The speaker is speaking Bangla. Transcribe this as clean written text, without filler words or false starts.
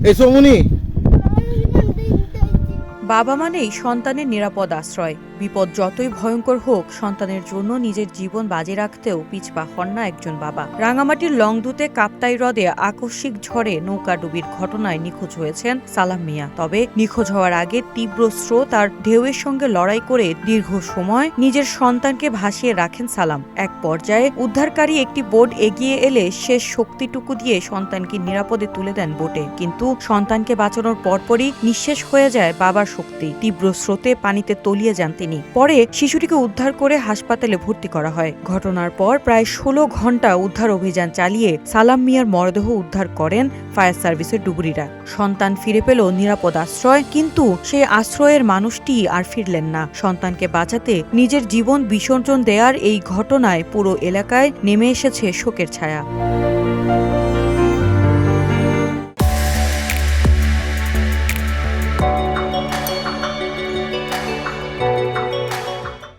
এই সোমনি বাবা মানেই সন্তানের নিরাপদ আশ্রয়। বিপদ যতই ভয়ঙ্কর হোক, সন্তানের জন্য নিজের জীবন বাজি রাখতেও পিছপা হন না একজন বাবা। রাঙামাটির লংদুতে কাপ্তাই হ্রদে আকস্মিক ঝড়ে নৌকাডুবির ঘটনায় নিখোঁজ হয়েছেন সালাম মিয়া। তবে নিখোঁজ হওয়ার আগে তীব্র স্রোত আর ঢেউয়ের সঙ্গে লড়াই করে দীর্ঘ সময় নিজের সন্তানকে ভাসিয়ে রাখেন সালাম। এক পর্যায়ে উদ্ধারকারী একটি বোট এগিয়ে এলে শেষ শক্তিটুকু দিয়ে সন্তানকে নিরাপদে তুলে দেন বোটে। কিন্তু সন্তানকে বাঁচানোর পরপরই নিঃশেষ হয়ে যায় বাবার শক্তি। তীব্র স্রোতে পানিতে তলিয়ে যান তিনি। পরে শিশুটিকে উদ্ধার করে হাসপাতালে ভর্তি করা হয়। ঘটনার পর প্রায় ১৬ ঘন্টা উদ্ধার অভিযান চালিয়ে সালাম মিয়ার মরদেহ উদ্ধার করেন ফায়ার সার্ভিসের ডুবুরিরা। সন্তান ফিরে পেল নিরাপদ আশ্রয়, কিন্তু সেই আশ্রয়ের মানুষটি আর ফিরলেন না। সন্তানকে বাঁচাতে নিজের জীবন বিসর্জন দেওয়ার এই ঘটনায় পুরো এলাকায় নেমে এসেছে শোকের ছায়া।